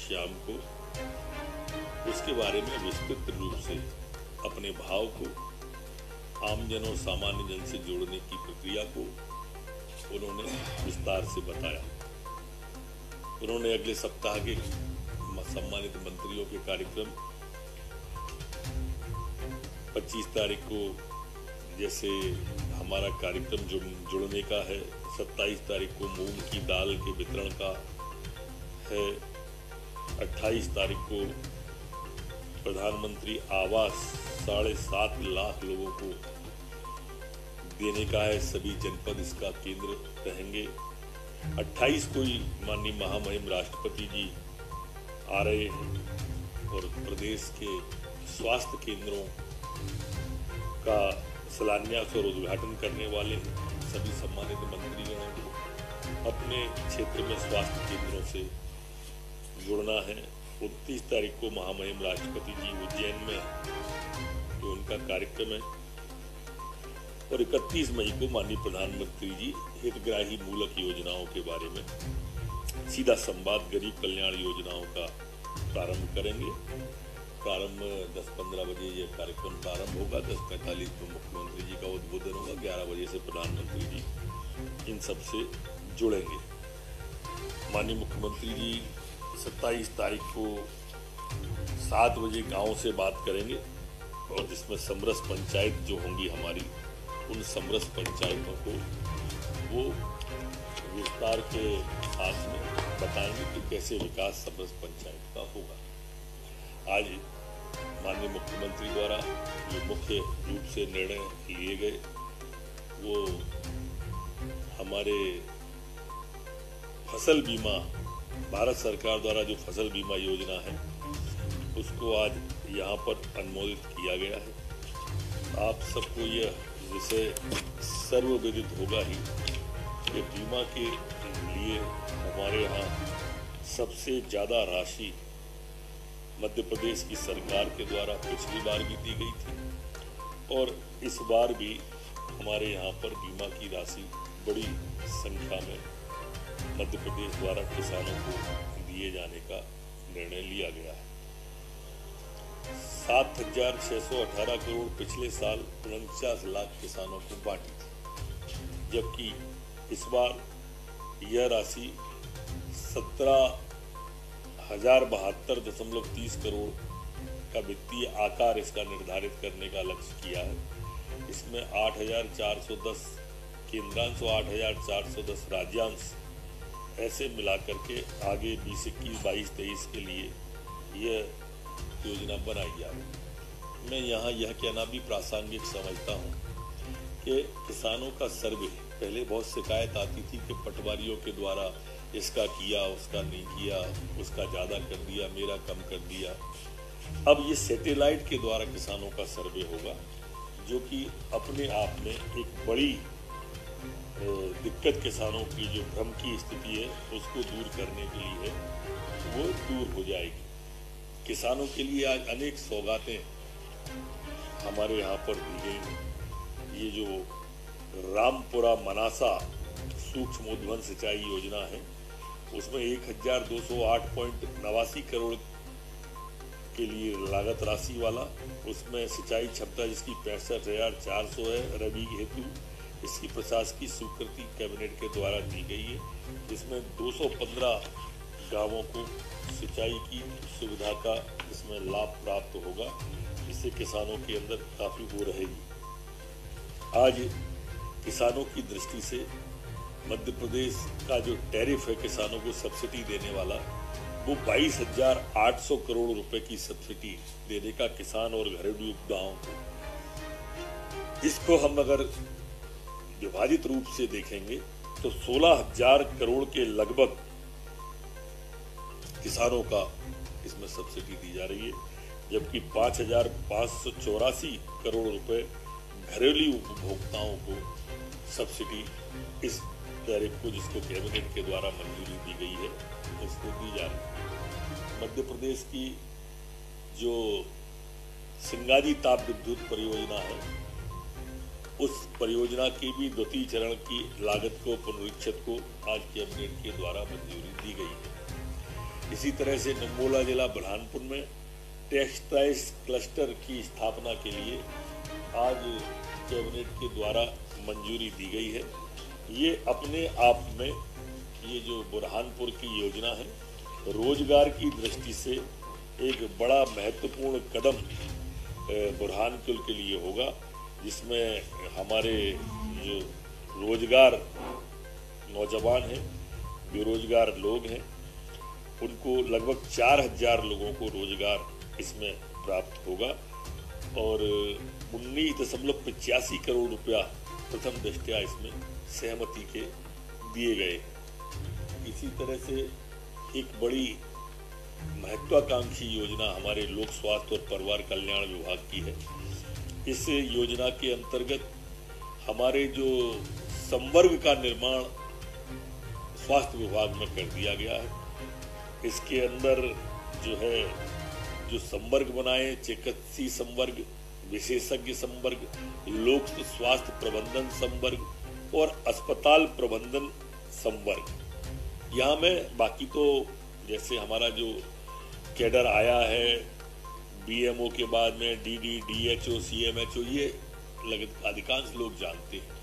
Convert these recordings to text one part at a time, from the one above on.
शाम को उसके बारे में विस्तृत रूप से अपने भाव को, आमजन और सामान्य जन से जोड़ने की प्रक्रिया को उन्होंने विस्तार से बताया। उन्होंने अगले सप्ताह के सम्मानित मंत्रियों के कार्यक्रम 25 तारीख को जैसे हमारा कार्यक्रम जुड़ने का है, 27 तारीख को मूंग की दाल के वितरण का है, 28 तारीख को प्रधानमंत्री आवास 7.5 लाख लोगों को देने का है, सभी जनपद इसका केंद्र रहेंगे। 28 को ही माननीय महामहिम राष्ट्रपति जी आ रहे हैं और प्रदेश के स्वास्थ्य केंद्रों का शिलान्यास और उद्घाटन करने वाले हैं। सभी सम्मानित मंत्रीगणों को अपने क्षेत्र में स्वास्थ्य केंद्रों से जुड़ना है। 29 तारीख को महामहिम राष्ट्रपति जी उज्जैन में जो उनका कार्यक्रम है और 31 मई को माननीय प्रधानमंत्री जी हितग्राही मूलक योजनाओं के बारे में सीधा संवाद गरीब कल्याण योजनाओं का प्रारंभ करेंगे। प्रारंभ 10-15 बजे ये कार्यक्रम प्रारंभ होगा, 10:45 में मुख्यमंत्री जी का उद्बोधन होगा, 11 बजे से प्रधानमंत्री जी इन सब से जुड़ेंगे। माननीय मुख्यमंत्री जी 27 तारीख को 7 बजे गाँव से बात करेंगे और जिसमें समरस पंचायत जो होंगी हमारी, उन समरस पंचायतों को वो विस्तार के साथ में बताएंगे कि कैसे विकास समरस पंचायत का होगा। आज माननीय मुख्यमंत्री द्वारा जो मुख्य रूप से निर्णय लिए गए वो हमारे फसल बीमा, भारत सरकार द्वारा जो फसल बीमा योजना है उसको आज यहाँ पर अनुमोदित किया गया है। आप सबको यह विषय सर्वविदित होगा ही कि बीमा के लिए हमारे यहाँ सबसे ज़्यादा राशि मध्य प्रदेश की सरकार के द्वारा पिछली बार भी दी गई थी और इस बार भी हमारे यहाँ पर बीमा की राशि बड़ी संख्या में मध्य प्रदेश द्वारा किसानों को दिए जाने का निर्णय लिया गया है। 7,618 करोड़ पिछले साल 49 लाख किसानों को बांटी थी, जबकि इस बार यह राशि 17,072.30 करोड़ का वित्तीय आकार इसका निर्धारित करने का लक्ष्य किया है। इसमें 8,410 केंद्रांश और 8,410 राज्यांश ऐसे मिलाकर के आगे 2021, 22-23 के लिए यह योजना बनाई जा रही है। मैं यहाँ यह कहना भी प्रासंगिक समझता हूँ कि किसानों का सर्वे, पहले बहुत शिकायत आती थी कि पटवारियों के द्वारा इसका किया, उसका नहीं किया, उसका ज़्यादा कर दिया, मेरा कम कर दिया। अब ये सैटेलाइट के द्वारा किसानों का सर्वे होगा, जो कि अपने आप में एक बड़ी दिक्कत किसानों की जो भ्रम की स्थिति है उसको दूर करने के लिए है, वो दूर हो जाएगी। किसानों के लिए आज अनेक सौगातें हमारे यहाँ पर दी गई हैं। ये जो रामपुरा मनासा सूक्ष्म उद्वहन सिंचाई योजना है उसमें 1,208.89 करोड़ के लिए लागत राशि वाला, उसमें सिंचाई क्षमता जिसकी 65,400 है रबी हेतु, इसकी प्रशासकीय स्वीकृति कैबिनेट के द्वारा दी गई है, जिसमें 215 गांवों को सिंचाई की सुविधा का इसमें लाभ प्राप्त होगा। इससे किसानों के अंदर काफ़ी वो रहेगी। आज किसानों की दृष्टि से मध्य प्रदेश का जो टैरिफ है किसानों को सब्सिडी देने वाला, वो 22,800 करोड़ रुपए की सब्सिडी देने का किसान और घरेलू उपभोक्ताओं को, इसको हम अगर विभाजित रूप से देखेंगे तो 16,000 करोड़ के लगभग किसानों का इसमें सब्सिडी दी जा रही है, जबकि 5,584 करोड़ रुपए घरेलू उपभोक्ताओं को सब्सिडी इस टैरिफ को, जिसको कैबिनेट के द्वारा मंजूरी दी गई है, उसको दी जा रही है। मध्य प्रदेश की जो सिंगाजी ताप विद्युत परियोजना है, उस परियोजना की भी द्वितीय चरण की लागत को पुनरीक्षित को आज कैबिनेट के द्वारा मंजूरी दी गई है। इसी तरह से निम्बोला जिला बुरहानपुर में टेक्सटाइल्स क्लस्टर की स्थापना के लिए आज कैबिनेट के द्वारा मंजूरी दी गई है। ये अपने आप में ये जो बुरहानपुर की योजना है रोजगार की दृष्टि से एक बड़ा महत्वपूर्ण कदम बुरहानपुर के लिए होगा, जिसमें हमारे जो रोजगार नौजवान हैं, बेरोजगार लोग हैं, उनको लगभग 4000 लोगों को रोजगार इसमें प्राप्त होगा और 19.85 करोड़ रुपया प्रथम दृष्टया इसमें सहमति के दिए गए। इसी तरह से एक बड़ी महत्वाकांक्षी योजना हमारे लोक स्वास्थ्य और परिवार कल्याण विभाग की है। इस योजना के अंतर्गत हमारे जो संवर्ग का निर्माण स्वास्थ्य विभाग में कर दिया गया है। इसके अंदर जो है जो संवर्ग बनाए, चिकित्सीय संवर्ग, विशेषज्ञ संवर्ग, लोक स्वास्थ्य प्रबंधन संवर्ग और अस्पताल प्रबंधन संवर्ग। यहाँ में बाकी तो जैसे हमारा जो कैडर आया है बीएमओ के बाद में डीडी, डीएचओ, सीएमएचओ, ये अधिकांश लोग जानते हैं।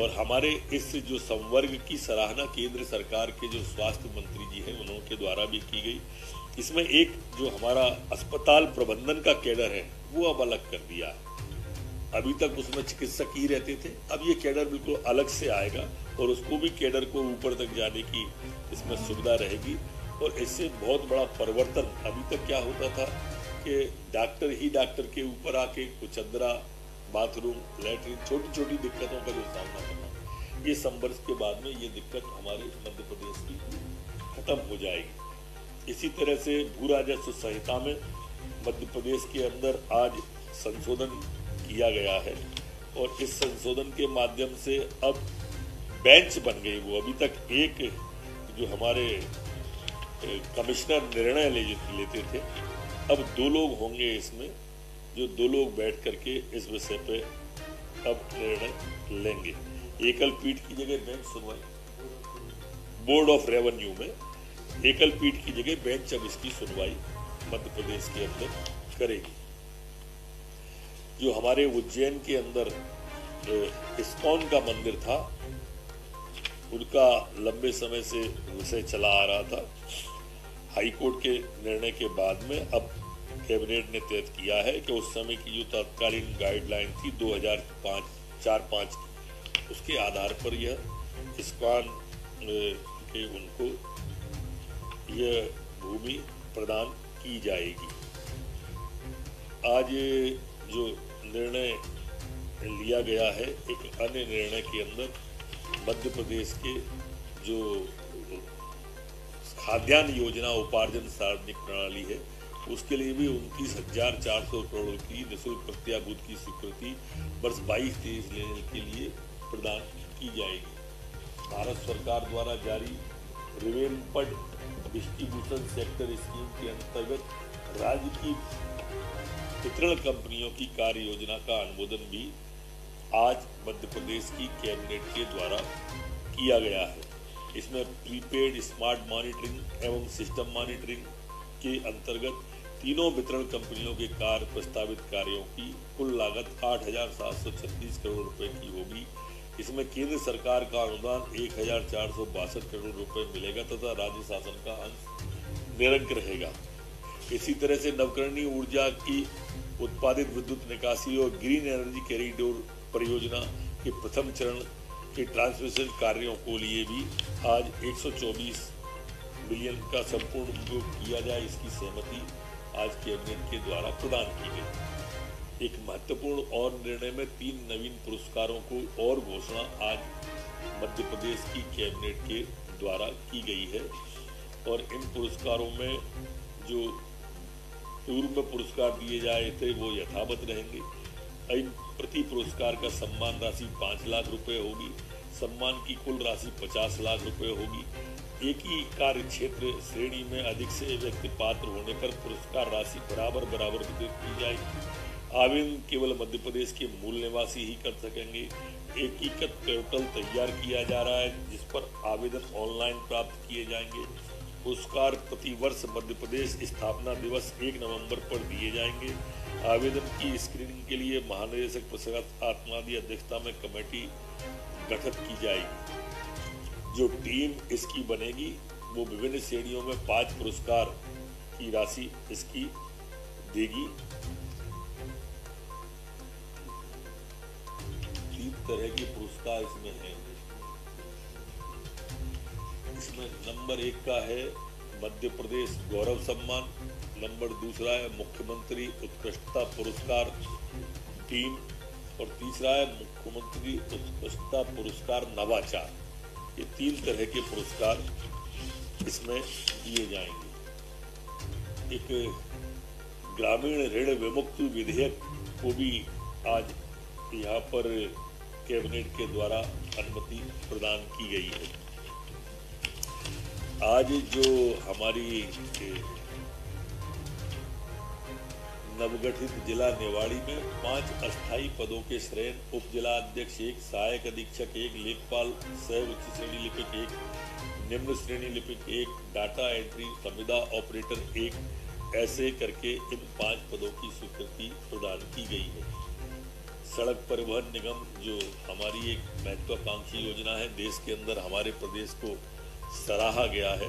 और हमारे इस जो संवर्ग की सराहना केंद्र सरकार के जो स्वास्थ्य मंत्री जी हैं उनके द्वारा भी की गई। इसमें एक जो हमारा अस्पताल प्रबंधन का कैडर है वो अब अलग कर दिया है। अभी तक उसमें चिकित्सक ही रहते थे, अब ये कैडर बिल्कुल अलग से आएगा और उसको भी कैडर को ऊपर तक जाने की इसमें सुविधा रहेगी। और इससे बहुत बड़ा परिवर्तन, अभी तक क्या होता था कि डॉक्टर ही डॉक्टर के ऊपर आके कुचंदरा, बाथरूम, लैट्रिन, छोटी छोटी दिक्कतों का जो सामना करना, ये संवर्ष के बाद में ये दिक्कत हमारे मध्य प्रदेश की खत्म हो जाएगी। इसी तरह से भू राजस्व संहिता में मध्य प्रदेश के अंदर आज संशोधन किया गया है और इस संशोधन के माध्यम से अब बेंच बन गई। वो अभी तक एक जो हमारे कमिश्नर निर्णय लेते थे, अब 2 लोग होंगे इसमें, जो 2 लोग बैठ करके इस विषय पे अब निर्णय लेंगे। एकल पीठ की जगह बेंच सुनवाई, बोर्ड ऑफ रेवेन्यू में एकल पीठ की जगह बेंच अब इसकी सुनवाई मध्य प्रदेश के अंदर करेगी। जो हमारे उज्जैन के अंदर इस्कॉन का मंदिर था, उनका लंबे समय से विषय चला आ रहा था। हाई कोर्ट के निर्णय के बाद में अब कैबिनेट ने तय किया है कि उस समय की जो तत्कालीन गाइडलाइन थी 2004-5 की, उसके आधार पर यह इस्कॉन के उनको यह भूमि प्रदान की जाएगी। आज जो निर्णय लिया गया है, एक अन्य निर्णय के अंदर मध्य प्रदेश के जो खाद्यान्न योजना उपार्जन सार्वजनिक प्रणाली है, उसके लिए भी 29,400 करोड़ की निःशुल्क प्रत्याभूत की स्वीकृति वर्ष 22-23 लेने के लिए प्रदान की जाएगी। भारत सरकार द्वारा जारी रिवेम्पर्ड डिस्ट्रीब्यूशन सेक्टर स्कीम के अंतर्गत राज्य की वितरण कंपनियों की कार्य योजना का अनुमोदन भी आज मध्य प्रदेश की कैबिनेट के द्वारा किया गया है। इसमें प्रीपेड स्मार्ट मॉनिटरिंग एवं सिस्टम मॉनिटरिंग के अंतर्गत तीनों वितरण कंपनियों के कार्य प्रस्तावित कार्यों की कुल लागत 8,736 करोड़ रुपए की होगी। इसमें केंद्र सरकार का अनुदान 1,462 करोड़ रुपए मिलेगा तथा राज्य शासन का अंश निरंक रहेगा। इसी तरह से नवकरणीय ऊर्जा की उत्पादित विद्युत निकासी और ग्रीन एनर्जी कॉरिडोर परियोजना के प्रथम चरण के ट्रांसमिशन कार्यों को लिए भी आज 124 बिलियन का संपूर्ण उपयोग किया जाए, इसकी सहमति आज कैबिनेट के द्वारा प्रदान की गई। एक महत्वपूर्ण और निर्णय में 3 नवीन पुरस्कारों को और घोषणा आज मध्य प्रदेश की कैबिनेट के द्वारा की गई है और इन पुरस्कारों में जो पूर्व में पुरस्कार दिए जाए थे वो यथावत रहेंगे। इन प्रति पुरस्कार का सम्मान राशि 5 लाख रुपए होगी। सम्मान की कुल राशि 50 लाख रुपए होगी। एक ही कार्य क्षेत्र श्रेणी में अधिक से व्यक्ति पात्र होने पर पुरस्कार राशि बराबर वितरित की जाएगी। आवेदन केवल मध्य प्रदेश के मूल निवासी ही कर सकेंगे। एकीकृत पोर्टल तैयार किया जा रहा है जिस पर आवेदन ऑनलाइन प्राप्त किए जाएंगे। पुरस्कार प्रतिवर्ष मध्य प्रदेश स्थापना दिवस 1 नवंबर पर दिए जाएंगे। आवेदन की स्क्रीनिंग के लिए महानिदेशक प्रसाद आत्मा की अध्यक्षता में कमेटी गठित की जाएगी। जो टीम इसकी बनेगी वो विभिन्न श्रेणियों में 5 पुरस्कार की राशि इसकी देगी। 3 तरह के पुरस्कार इसमें हैं। इसमें नंबर 1 का है मध्य प्रदेश गौरव सम्मान, नंबर 2 है मुख्यमंत्री उत्कृष्टता पुरस्कार टीम और 3 है मुख्यमंत्री उत्कृष्टता पुरस्कार नवाचार। ये 3 तरह के पुरस्कार इसमें दिए जाएंगे। एक ग्रामीण ऋण विमुक्ति विधेयक को भी आज यहाँ पर कैबिनेट के द्वारा अनुमति प्रदान की गई है। आज जो हमारी नवगठित जिला निवाड़ी में 5 अस्थायी पदों के श्रेण उप जिला अध्यक्ष 1, सहायक अधीक्षक 1, लेखपाल सह उच्च श्रेणी लिपिक 1, निम्न श्रेणी लिपिक 1, डाटा एंट्री संविदा ऑपरेटर 1, ऐसे करके इन 5 पदों की स्वीकृति प्रदान की गई है। सड़क परिवहन निगम जो हमारी एक महत्वाकांक्षी योजना है, देश के अंदर हमारे प्रदेश को सराहा गया है,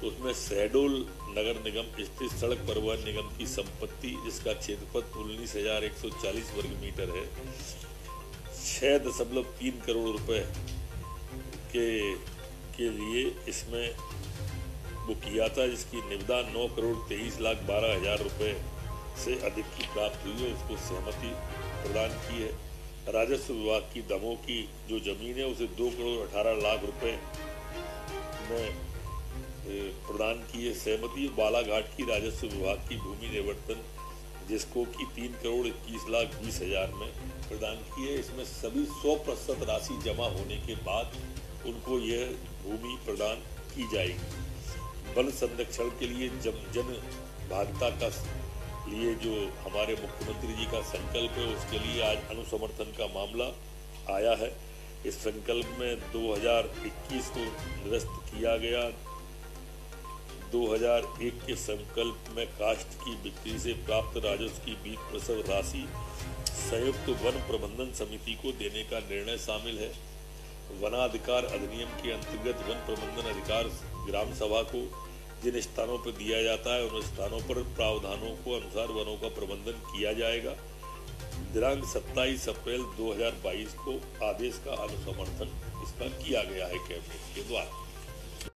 उसमें शहडोल नगर निगम स्थित सड़क परिवहन निगम की संपत्ति जिसका क्षेत्रफल 19,140 वर्ग मीटर है 6.3 करोड़ रुपए के लिए इसमें वो किया था, जिसकी निविदा 9,23,12,000 रुपए से अधिक की प्राप्त हुई है, उसको सहमति प्रदान की है। राजस्व विभाग की दमोह की जो जमीन है उसे 2,18,00,000 रुपए में प्रदान की है सहमति। बालाघाट की राजस्व विभाग की भूमि निवर्तन जिसको कि 3,21,20,000 में प्रदान की है। इसमें सभी 100% राशि जमा होने के बाद उनको यह भूमि प्रदान की जाएगी। वन संरक्षण के लिए जन भागीदारिता का लिए जो हमारे मुख्यमंत्री जी का संकल्प है उसके लिए आज अनुसमर्थन का मामला आया है। इस संकल्प में 2021 को निरस्त किया गया। 2001 के संकल्प में काष्ठ की बिक्री से प्राप्त राजस्व की 20% राशि संयुक्त वन प्रबंधन समिति को देने का निर्णय शामिल है। वनाधिकार अधिनियम के अंतर्गत वन प्रबंधन अधिकार ग्राम सभा को जिन स्थानों पर दिया जाता है उन स्थानों पर प्रावधानों को अनुसार वनों का प्रबंधन किया जाएगा। दिनांक 27 अप्रैल 2022 को आदेश का अनुसमर्थन इसका किया गया है कैबिनेट के द्वारा।